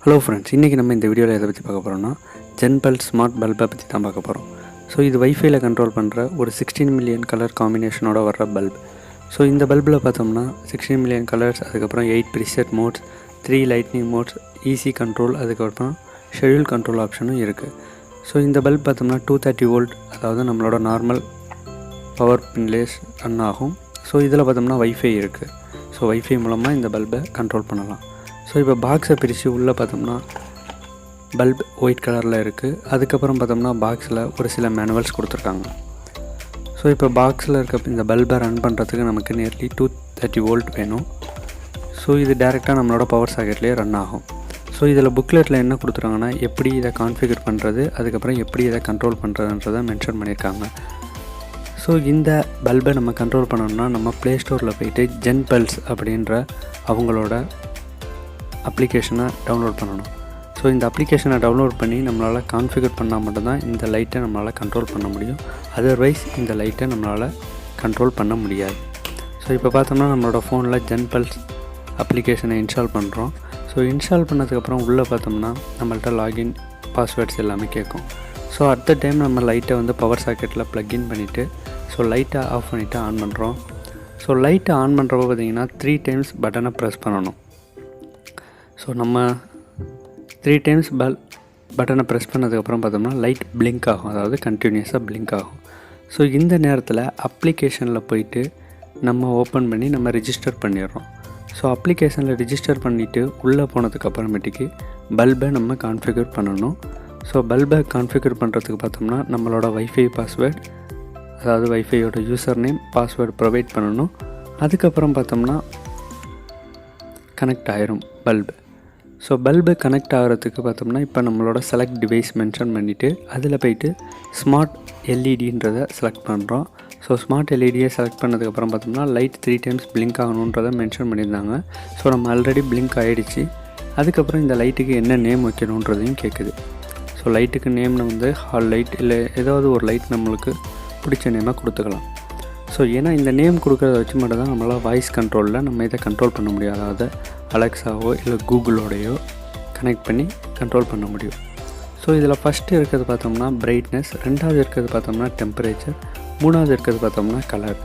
Hello friends, இன்றைக்கி நம்ம இந்த வீடியோவில் எதை பற்றி பார்க்க போகிறோம்னா ஜென்பல்ஸ் ஸ்மார்ட் பல்பை பற்றி தான் பார்க்க போகிறோம். ஸோ இது வைஃபைல கண்ட்ரோல் பண்ணுற ஒரு 16 மில்லியன் கலர் காம்பினேஷனோட வர்ற பல்ப். ஸோ இந்த பல்பில் பார்த்தோம்னா 16 மில்லியன் கலர்ஸ், அதுக்கப்புறம் 8 preset modes, 3 lightning modes, easy control, அதுக்கப்புறம் ஷெட்யூல் கண்ட்ரோல் ஆப்ஷனும் இருக்குது. ஸோ இந்த பல்ப் பார்த்தோம்னா 230 வோல்ட், அதாவது நம்மளோட நார்மல் பவர் பின்லேஸ் ரன் ஆகும். ஸோ இதில் பார்த்தோம்னா வைஃபை இருக்குது. ஸோ வைஃபை மூலமாக இந்த பல்பை கண்ட்ரோல் பண்ணலாம். ஸோ இப்போ பாக்ஸை பிரித்து உள்ளே பார்த்தோம்னா பல்ப் ஒயிட் கலரில் இருக்குது. அதுக்கப்புறம் பார்த்தோம்னா பாக்ஸில் ஒரு சில மேனுவல்ஸ் கொடுத்துருக்காங்க. ஸோ இப்போ பாக்ஸில் இருக்க இந்த பல்பை ரன் பண்ணுறதுக்கு நமக்கு நியர்லி 230 வோல்ட் வேணும். ஸோ இது டேரெக்டாக நம்மளோட பவர் சாக்கெட்லேயே ரன் ஆகும். ஸோ இதில் புக்லெட்டில் என்ன கொடுத்துருக்காங்கன்னா எப்படி இதை கான்ஃபிகர் பண்ணுறது, அதுக்கப்புறம் எப்படி இதை கண்ட்ரோல் பண்ணுறதுன்றதை மென்ஷன் பண்ணியிருக்காங்க. ஸோ இந்த பல்பை நம்ம கண்ட்ரோல் பண்ணணும்னா நம்ம ப்ளே ஸ்டோரில் போய்ட்டு ஜென்பல்ஸ் அப்படின்ற அவங்களோட அப்ளிகேஷனை டவுன்லோட் பண்ணணும். ஸோ இந்த அப்ளிகேஷனை டவுன்லோட் பண்ணி நம்மளால் கான்ஃபிகர் பண்ணால் மட்டும்தான் இந்த லைட்டை நம்மளால் கண்ட்ரோல் பண்ண முடியும். அதர்வைஸ் இந்த லைட்டை நம்மளால் கண்ட்ரோல் பண்ண முடியாது. ஸோ இப்போ பார்த்தோம்னா நம்மளோட ஃபோனில் ஜென்பல்ஸ் அப்ளிகேஷனை இன்ஸ்டால் பண்ணுறோம். ஸோ இன்ஸ்டால் பண்ணதுக்கப்புறம் உள்ளே பார்த்தோம்னா நம்மள்ட்ட லாகின் பாஸ்வேர்ட்ஸ் எல்லாமே கேட்கும். ஸோ அட் த டைம் நம்ம லைட்டை வந்து பவர் சாக்கெட்டில் ப்ளக்இன் பண்ணிவிட்டு ஸோ லைட்டை ஆஃப் பண்ணிவிட்டு ஆன் பண்ணுறோம். ஸோ லைட்டை ஆன் பண்ணுறப்போ பார்த்திங்கன்னா 3 டைம்ஸ் பட்டனை ப்ரெஸ் பண்ணணும். ஸோ நம்ம 3 டைம்ஸ் பட்டனை ப்ரெஸ் பண்ணதுக்கப்புறம் பார்த்தோம்னா லைட் பிளிங்க் ஆகும், அதாவது கண்டினியூஸாக பிளிங்க் ஆகும். ஸோ இந்த நேரத்தில் அப்ளிகேஷனில் போயிட்டு நம்ம ஓப்பன் பண்ணி நம்ம ரிஜிஸ்டர் பண்ணிடுறோம். ஸோ அப்ளிகேஷனில் ரிஜிஸ்டர் பண்ணிவிட்டு உள்ளே போனதுக்கப்புறமேட்டுக்கு பல்பை நம்ம கான்ஃபிகர் பண்ணணும். ஸோ பல்பை கான்ஃபிகர் பண்ணுறதுக்கு பார்த்தோம்னா நம்மளோட வைஃபை பாஸ்வேர்ட், அதாவது வைஃபையோட யூசர் நேம், பாஸ்வேர்டு ப்ரொவைட் பண்ணணும். அதுக்கப்புறம் பார்த்தோம்னா கனெக்ட் ஆயிரும் பல்பு. ஸோ பல்பு கனெக்ட் ஆகிறதுக்கு பார்த்தோம்னா இப்போ நம்மளோட செலக்ட் டிவைஸ் மென்ஷன் பண்ணிவிட்டு அதில் போய்ட்டு ஸ்மார்ட் எல்இடின்றதை செலக்ட் பண்ணுறோம். ஸோ ஸ்மார்ட் எல்இடியை செலக்ட் பண்ணதுக்கப்புறம் பார்த்தோம்னா லைட் 3 டைம்ஸ் பிளிங்க் ஆகணுன்றதை மென்ஷன் பண்ணியிருந்தாங்க. ஸோ நம்ம ஆல்ரெடி பிளிங்க் ஆகிடுச்சு. அதுக்கப்புறம் இந்த லைட்டுக்கு என்ன நேம் வைக்கணுன்றதையும் கேட்குது. ஸோ லைட்டுக்கு நேம்னு வந்து ஹால் லைட் இல்லை ஏதாவது ஒரு லைட் நம்மளுக்கு பிடிச்ச நேமாக கொடுத்துக்கலாம். ஸோ ஏன்னா இந்த நேம் கொடுக்குறத வச்சு மட்டும் தான் நம்மளால் வாய்ஸ் கண்ட்ரோலில் நம்ம இதை கண்ட்ரோல் பண்ண முடியும். அதாவது அலெக்ஸாவோ இல்லை கூகுளோடையோ கனெக்ட் பண்ணி கண்ட்ரோல் பண்ண முடியும். ஸோ இதில் ஃபஸ்ட்டு இருக்கிறது பார்த்தோம்னா பிரைட்னஸ், ரெண்டாவது இருக்கிறது பார்த்தோம்னா டெம்பரேச்சர், மூணாவது இருக்கிறது பார்த்தோம்னா கலர்.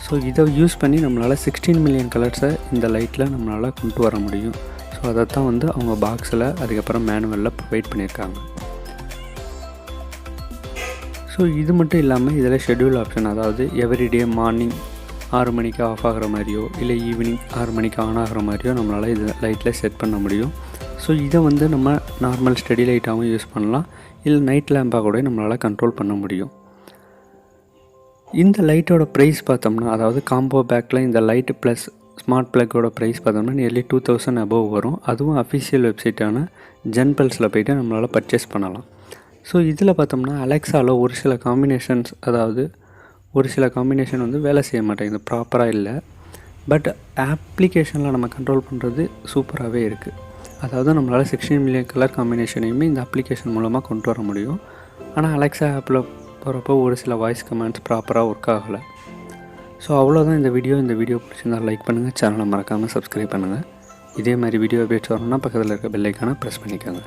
ஸோ இதை யூஸ் பண்ணி நம்மளால் 16 மில்லியன் கலர்ஸை இந்த லைட்டில் நம்மளால் கொண்டு வர முடியும். ஸோ அதை தான் வந்து அவங்க பாக்ஸில் அதுக்கப்புறம் மேனுவலில் ப்ரொவைட் பண்ணியிருக்காங்க. ஸோ இது மட்டும் இல்லாமல் இதில் ஷெட்யூல் ஆப்ஷன், அதாவது எவ்ரிடே மார்னிங் 6 மணிக்கு ஆஃப் ஆகிற மாதிரியோ இல்லை ஈவினிங் 6 மணிக்கு ஆன் ஆகிற மாதிரியோ நம்மளால் இது லைட்டில் செட் பண்ண முடியும். ஸோ இதை வந்து நம்ம நார்மல் ஸ்டடி லைட்டாகவும் யூஸ் பண்ணலாம், இல்லை நைட் லேம்பாக கூட நம்மளால் கண்ட்ரோல் பண்ண முடியும். இந்த லைட்டோட ப்ரைஸ் பார்த்தோம்னா, அதாவது காம்போ பேக்கில் இந்த லைட்டு ப்ளஸ் ஸ்மார்ட் ப்ளக்கோட ப்ரைஸ் பார்த்தோம்னா நியர்லி 2000 அபோவ் வரும். அதுவும் அஃபிஷியல் வெப்சைட்டான ஜென்பல்ஸில் போய்ட்டு நம்மளால் பர்ச்சேஸ் பண்ணலாம். ஸோ இதில் பார்த்தோம்னா அலெக்ஸாவில் ஒரு சில காம்பினேஷன்ஸ், அதாவது ஒரு சில காம்பினேஷன் வந்து வேலை செய்ய மாட்டேங்குது, ப்ராப்பராக இல்லை. பட் அப்ளிகேஷனில் நம்ம கண்ட்ரோல் பண்ணுறது சூப்பராகவே இருக்குது. அதாவது நம்மளால் 16 மில்லியன் கலர் காம்பினேஷனையுமே இந்த அப்ளிகேஷன் மூலமாக கொண்டு வர முடியும். ஆனால் அலெக்ஸா ஆப்பில் போகிறப்போ ஒரு சில வாய்ஸ் கமெண்ட்ஸ் ப்ராப்பராக ஒர்க் ஆகலை. ஸோ அவ்வளோதான் இந்த வீடியோ பிடிச்சிருந்தால் லைக் பண்ணுங்கள், சேனலை மறக்காமல் சப்ஸ்கிரைப் பண்ணுங்கள். இதே மாதிரி வீடியோ அப்டேட்ஸ் வரணும்னா பக்கத்தில் இருக்க பெல் ஐக்கானை ப்ரெஸ் பண்ணிக்கோங்க.